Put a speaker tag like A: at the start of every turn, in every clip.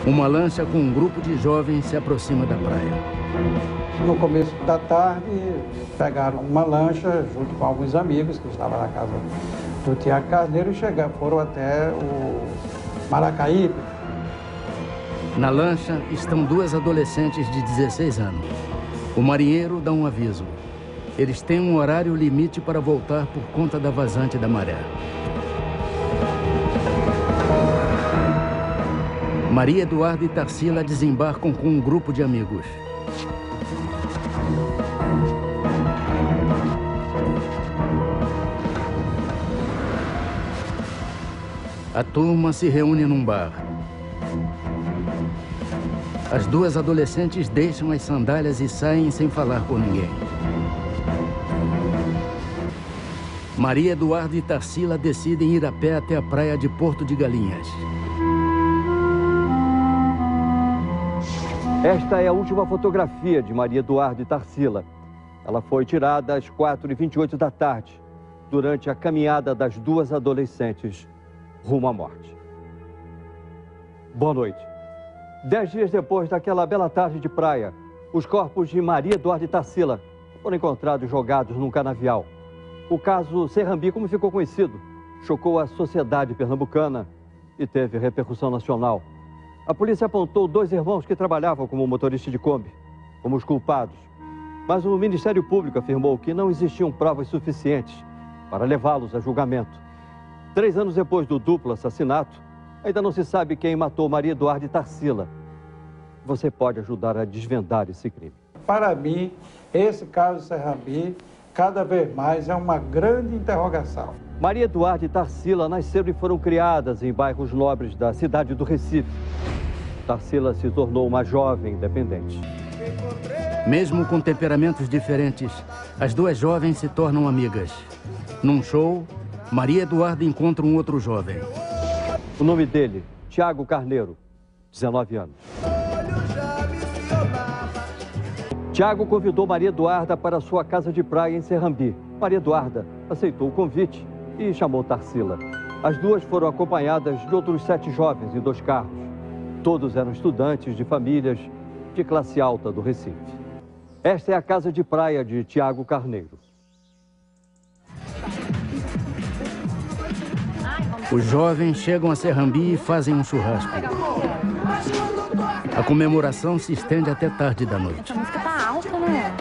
A: Uma lancha com um grupo de jovens se aproxima da praia.
B: No começo da tarde, pegaram uma lancha junto com alguns amigos que estavam na casa do Tiago Carneiro e foram até o Maracaípe.
A: Na lancha estão duas adolescentes de 16 anos. O marinheiro dá um aviso. Eles têm um horário limite para voltar por conta da vazante da maré. Maria Eduarda e Tarsila desembarcam com um grupo de amigos. A turma se reúne num bar. As duas adolescentes deixam as sandálias e saem sem falar com ninguém. Maria Eduarda e Tarsila decidem ir a pé até a praia de Porto de Galinhas.
C: Esta é a última fotografia de Maria Eduarda e Tarsila. Ela foi tirada às 4h28 da tarde, durante a caminhada das duas adolescentes rumo à morte. Boa noite. 10 dias depois daquela bela tarde de praia, os corpos de Maria Eduarda e Tarsila foram encontrados jogados num canavial. O caso Serrambi, como ficou conhecido, chocou a sociedade pernambucana e teve repercussão nacional. A polícia apontou dois irmãos que trabalhavam como motorista de Kombi como os culpados. Mas o Ministério Público afirmou que não existiam provas suficientes para levá-los a julgamento. 3 anos depois do duplo assassinato, ainda não se sabe quem matou Maria Eduarda e Tarsila. Você pode ajudar a desvendar esse crime.
B: Para mim, esse caso Serrambi, cada vez mais é uma grande interrogação.
C: Maria Eduarda e Tarsila nasceram e foram criadas em bairros nobres da cidade do Recife. Tarsila se tornou uma jovem independente.
A: Mesmo com temperamentos diferentes, as duas jovens se tornam amigas. Num show, Maria Eduarda encontra um outro jovem.
C: O nome dele, Tiago Carneiro, 19 anos. Tiago convidou Maria Eduarda para sua casa de praia em Serrambi. Maria Eduarda aceitou o convite e chamou Tarsila. As duas foram acompanhadas de outros 7 jovens em 2 carros. Todos eram estudantes de famílias de classe alta do Recife. Esta é a casa de praia de Tiago Carneiro.
A: Os jovens chegam a Serrambi e fazem um churrasco. A comemoração se estende até tarde da noite.
D: A música tá alta, né?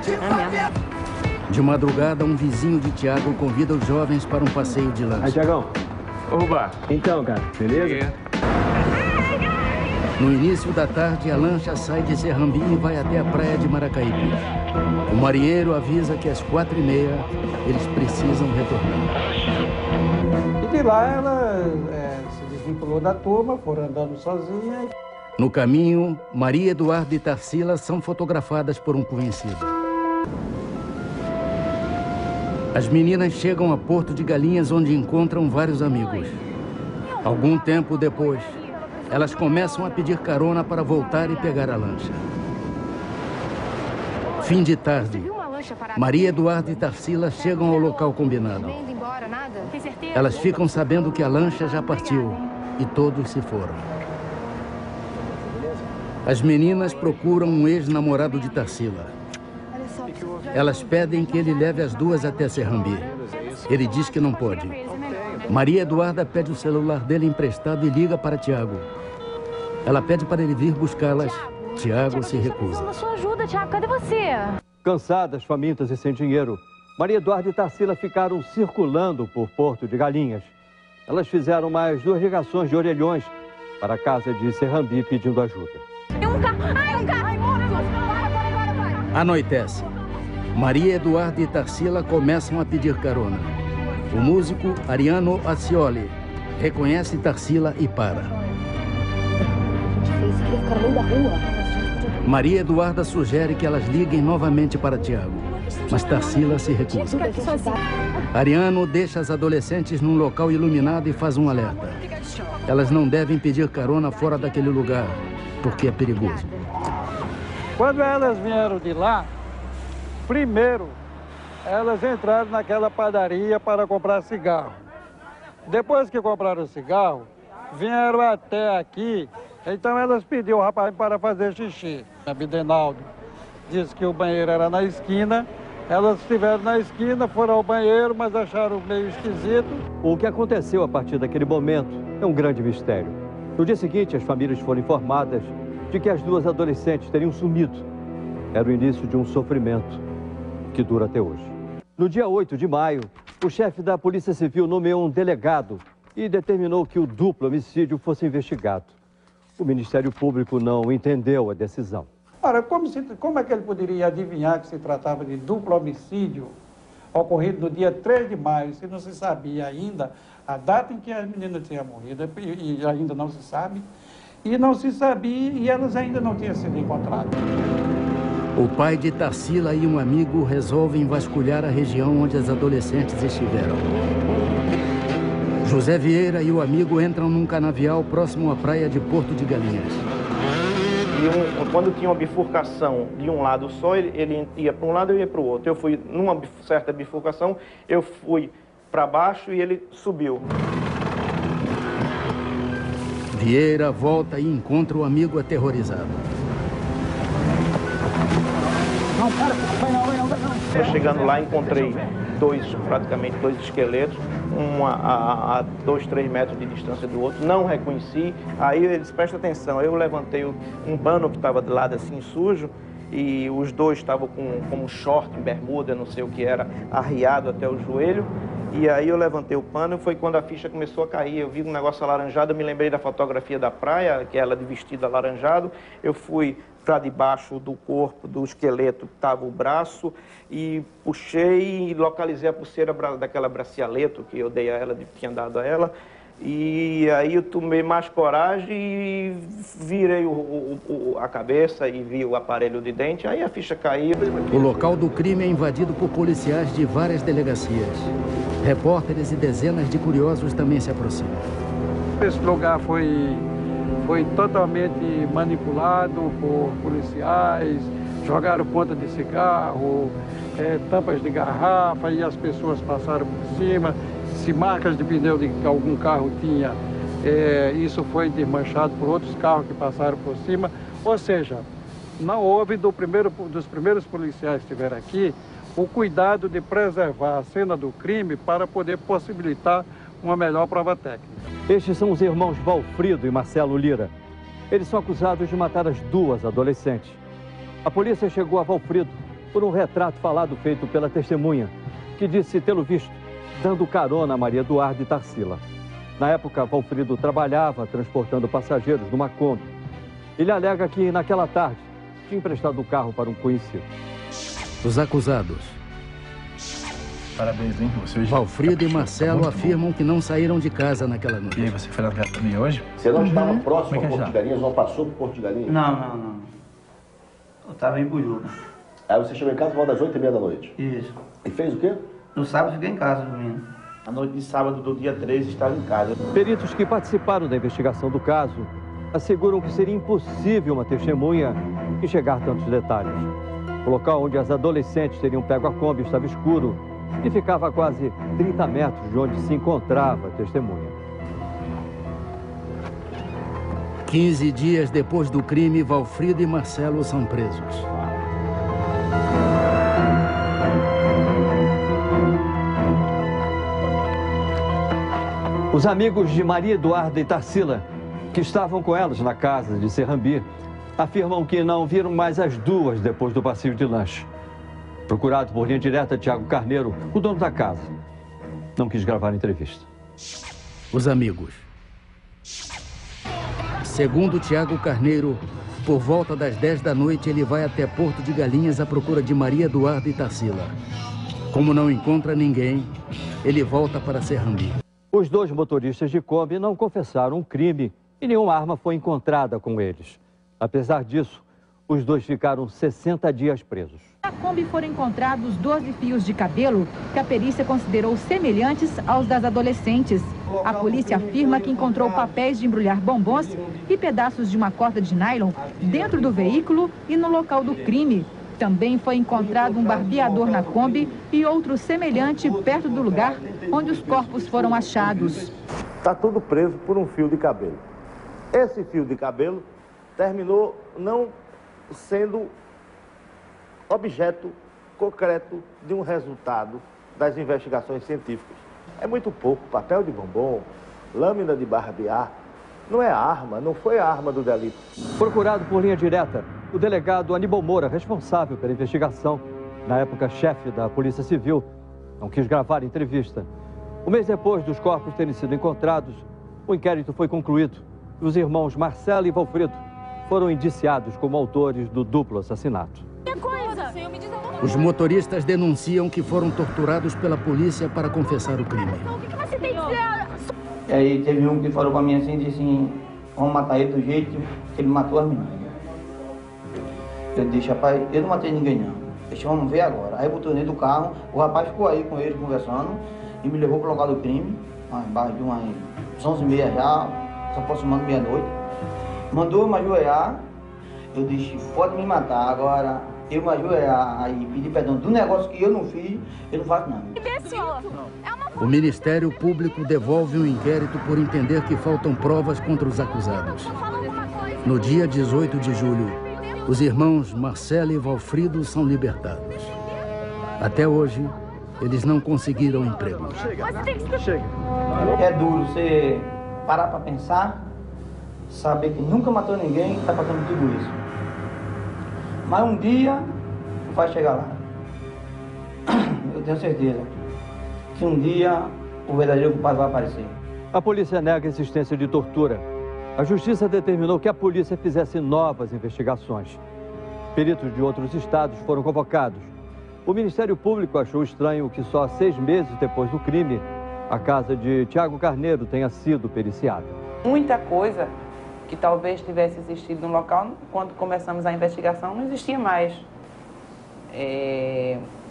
D: É mesmo.
A: De madrugada, um vizinho de Tiago convida os jovens para um passeio de lancha.
E: Aí, Tiagão.
F: Oba!
E: Então, cara, beleza?
A: No início da tarde, a lancha sai de Serrambi e vai até a praia de Maracaípe. O marinheiro avisa que às 4h30 eles precisam retornar.
B: E de lá ela se desvinculou da turma, foram andando sozinha.
A: No caminho, Maria Eduarda e Tarsila são fotografadas por um conhecido. As meninas chegam a Porto de Galinhas, onde encontram vários amigos. Algum tempo depois, elas começam a pedir carona para voltar e pegar a lancha. Fim de tarde, Maria Eduarda e Tarsila chegam ao local combinado. Elas ficam sabendo que a lancha já partiu e todos se foram. As meninas procuram um ex-namorado de Tarsila. Elas pedem que ele leve as duas até Serrambi. Ele diz que não pode. Maria Eduarda pede o celular dele emprestado e liga para Tiago. Ela pede para ele vir buscá-las. Tiago se recusa.
D: Precisamos da sua ajuda, Tiago. Cadê você?
C: Cansadas, famintas e sem dinheiro, Maria Eduarda e Tarsila ficaram circulando por Porto de Galinhas. Elas fizeram mais 2 ligações de orelhões para a casa de Serrambi pedindo ajuda.
D: Um carro! Ai, um carro! Ai, bora!
A: Anoitece. Maria Eduarda e Tarsila começam a pedir carona. O músico Ariano Acioli reconhece Tarsila e para. Maria Eduarda sugere que elas liguem novamente para Tiago, mas Tarsila se recusa. Ariano deixa as adolescentes num local iluminado e faz um alerta. Elas não devem pedir carona fora daquele lugar, porque é perigoso.
B: Quando elas vieram de lá, primeiro elas entraram naquela padaria para comprar cigarro. Depois que compraram o cigarro, vieram até aqui, então elas pediram o rapaz para fazer xixi. A Bidenaldo disse que o banheiro era na esquina, elas estiveram na esquina, foram ao banheiro, mas acharam meio esquisito.
C: O que aconteceu a partir daquele momento é um grande mistério. No dia seguinte, as famílias foram informadas de que as duas adolescentes teriam sumido. Era o início de um sofrimento que dura até hoje. No dia 8 de maio, o chefe da Polícia Civil nomeou um delegado e determinou que o duplo homicídio fosse investigado. O Ministério Público não entendeu a decisão.
B: Ora, como é que ele poderia adivinhar que se tratava de duplo homicídio ocorrido no dia 3 de maio, se não se sabia ainda a data em que a menina tinha morrido, e ainda não se sabe, e não se sabia, e elas ainda não tinham sido encontradas.
A: O pai de Tarsila e um amigo resolvem vasculhar a região onde as adolescentes estiveram. José Vieira e o amigo entram num canavial próximo à praia de Porto de Galinhas.
E: E quando tinha uma bifurcação de um lado só, ele ia para um lado e eu ia para o outro. Eu fui numa certa bifurcação, eu fui para baixo e ele subiu.
A: Vieira volta e encontra o amigo aterrorizado.
E: Eu chegando lá, encontrei praticamente dois esqueletos, um a 2, 3 metros de distância do outro, não reconheci. Aí eles prestam atenção, eu levantei um pano que estava de lado assim sujo e os dois estavam com um short, bermuda, não sei o que era, arriado até o joelho. E aí eu levantei o pano e foi quando a ficha começou a cair. Eu vi um negócio alaranjado, eu me lembrei da fotografia da praia, que é ela de vestido alaranjado. Eu fui para debaixo do corpo, do esqueleto, que estava o braço, e puxei e localizei a pulseira daquela bracialeto que eu dei a ela, tinha dado a ela. E aí eu tomei mais coragem e virei a cabeça e vi o aparelho de dente, aí a ficha caiu.
A: O local do crime é invadido por policiais de várias delegacias. Repórteres e dezenas de curiosos também se aproximam.
B: Esse lugar foi totalmente manipulado por policiais, jogaram ponta de cigarro, tampas de garrafa e as pessoas passaram por cima. Se marcas de pneu de que algum carro tinha, isso foi desmanchado por outros carros que passaram por cima. Ou seja, não houve dos primeiros policiais que estiveram aqui o cuidado de preservar a cena do crime para poder possibilitar uma melhor prova técnica.
C: Estes são os irmãos Valfrido e Marcelo Lira. Eles são acusados de matar as duas adolescentes. A polícia chegou a Valfrido por um retrato falado feito pela testemunha, que disse tê-lo visto dando carona a Maria Eduarda e Tarsila. Na época, Valfrido trabalhava transportando passageiros numa Kombi. Ele alega que, naquela tarde, tinha emprestado o carro para um conhecido.
A: Os acusados.
F: Parabéns, hein? Você hoje
A: Valfrido e Marcelo afirmam que não saíram de casa naquela noite.
F: E aí, você foi na academia hoje?
G: Você não estava próximo a Porto de Galinhas, não passou por Porto de Galinhas?
H: Não. Eu estava em Bujuca.
G: Aí você chegou em casa por volta das 8h30 da noite?
H: Isso.
G: E fez o quê?
H: No sábado fiquei em casa dormindo.
G: A noite de sábado do dia 13 estava em casa.
C: Peritos que participaram da investigação do caso asseguram que seria impossível uma testemunha enxergar tantos detalhes. O local onde as adolescentes teriam pego a Kombi estava escuro e ficava a quase 30 metros de onde se encontrava a testemunha.
A: 15 dias depois do crime, Valfrido e Marcelo são presos.
C: Os amigos de Maria Eduarda e Tarsila, que estavam com elas na casa de Serrambi, afirmam que não viram mais as duas depois do passeio de lanche. Procurado por linha direta, Tiago Carneiro, o dono da casa, não quis gravar a entrevista.
A: Os amigos. Segundo Tiago Carneiro, por volta das 10 da noite, ele vai até Porto de Galinhas à procura de Maria Eduarda e Tarsila. Como não encontra ninguém, ele volta para Serrambi.
C: Os dois motoristas de Kombi não confessaram o crime e nenhuma arma foi encontrada com eles. Apesar disso, os dois ficaram 60 dias presos.
I: Na Kombi foram encontrados 12 fios de cabelo que a perícia considerou semelhantes aos das adolescentes. A polícia afirma que encontrou papéis de embrulhar bombons e pedaços de uma corda de nylon dentro do veículo e no local do crime. Também foi encontrado um barbeador na Kombi e outro semelhante perto do lugar onde os corpos foram achados.
G: Está tudo preso por um fio de cabelo. Esse fio de cabelo terminou não sendo objeto concreto de um resultado das investigações científicas. É muito pouco, papel de bombom, lâmina de barbear, não é arma, não foi a arma do delito.
C: Procurado por linha direta, o delegado Aníbal Moura, responsável pela investigação, na época chefe da Polícia Civil, não quis gravar a entrevista. Um mês depois dos corpos terem sido encontrados, o inquérito foi concluído e os irmãos Marcelo e Valfrido foram indiciados como autores do duplo assassinato.
A: Os motoristas denunciam que foram torturados pela polícia para confessar o crime.
H: E aí teve um que falou pra mim assim, disse assim, vamos matar ele do jeito que ele matou as meninas. Eu disse, rapaz, eu não matei ninguém não. Deixa, vamos ver agora. Aí botou dentro do carro, o rapaz ficou aí com ele conversando e me levou para o local do crime, embaixo de umas 11h30 já, se aproximando meia-noite. Mandou eu me ajoelhar, eu disse, pode me matar, agora eu me ajoelhar aí, pedir perdão do negócio que eu não fiz, eu não faço nada.
A: O Ministério Público devolve o inquérito por entender que faltam provas contra os acusados. No dia 18 de julho, os irmãos Marcelo e Valfrido são libertados. Até hoje, eles não conseguiram emprego.
H: Chega. É duro você parar para pensar, saber que nunca matou ninguém e está passando tudo isso. Mas um dia vai chegar lá. Eu tenho certeza que um dia o verdadeiro culpado vai aparecer.
C: A polícia nega a existência de tortura. A justiça determinou que a polícia fizesse novas investigações. Peritos de outros estados foram convocados. O Ministério Público achou estranho que só 6 meses depois do crime, a casa de Tiago Carneiro tenha sido periciada.
J: Muita coisa que talvez tivesse existido no local, quando começamos a investigação, não existia mais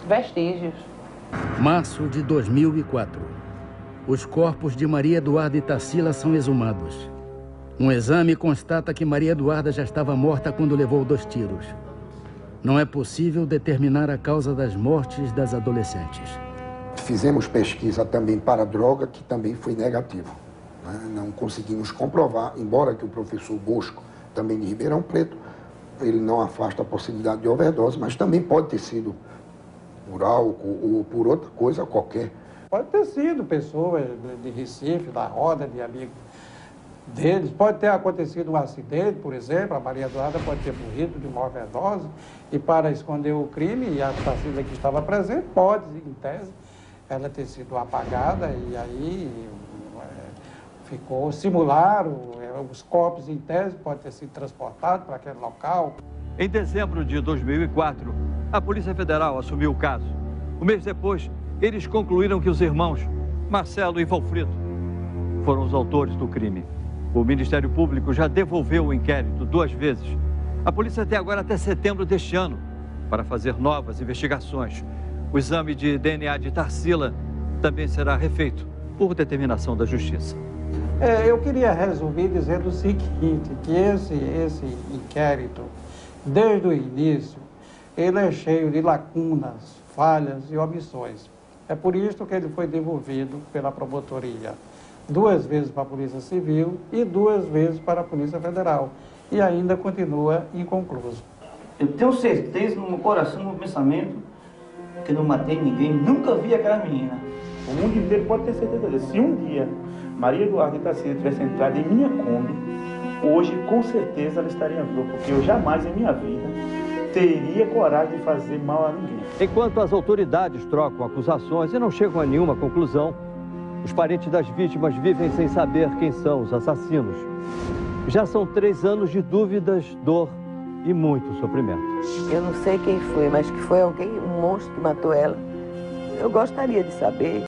J: vestígios.
A: Março de 2004. Os corpos de Maria Eduarda e Tarsila são exumados. Um exame constata que Maria Eduarda já estava morta quando levou 2 tiros. Não é possível determinar a causa das mortes das adolescentes.
K: Fizemos pesquisa também para droga, que também foi negativo. Não conseguimos comprovar, embora que o professor Bosco, também de Ribeirão Preto, ele não afasta a possibilidade de overdose, mas também pode ter sido por álcool ou por outra coisa qualquer.
B: Pode ter sido pessoas de Recife, da roda de amigos deles. Pode ter acontecido um acidente, por exemplo, a Maria Eduarda pode ter morrido de uma overdose e para esconder o crime, e a Tarsila que estava presente, pode, em tese, ela ter sido apagada e aí simularam, os corpos em tese podem ter sido transportados para aquele local.
C: Em dezembro de 2004, a Polícia Federal assumiu o caso. Um mês depois, eles concluíram que os irmãos Marcelo e Valfrido foram os autores do crime. O Ministério Público já devolveu o inquérito 2 vezes. A polícia tem agora até setembro deste ano para fazer novas investigações. O exame de DNA de Tarsila também será refeito por determinação da Justiça.
B: Eu queria resumir dizendo o seguinte, que esse inquérito, desde o início, ele é cheio de lacunas, falhas e omissões. É por isso que ele foi devolvido pela promotoria 2 vezes para a Polícia Civil e 2 vezes para a Polícia Federal. E ainda continua inconcluso.
H: Eu tenho certeza no meu coração, no meu pensamento, que não matei ninguém, nunca vi aquela menina.
G: O mundo inteiro pode ter certeza disso. Se um dia Maria Eduarda e Tarsila tivessem entrado em minha Kombi, hoje com certeza ela estaria viva, porque eu jamais em minha vida teria coragem de fazer mal a ninguém.
C: Enquanto as autoridades trocam acusações e não chegam a nenhuma conclusão, os parentes das vítimas vivem sem saber quem são os assassinos. Já são 3 anos de dúvidas, dor e muito sofrimento.
L: Eu não sei quem foi, mas que foi alguém, um monstro que matou ela. Eu gostaria de saber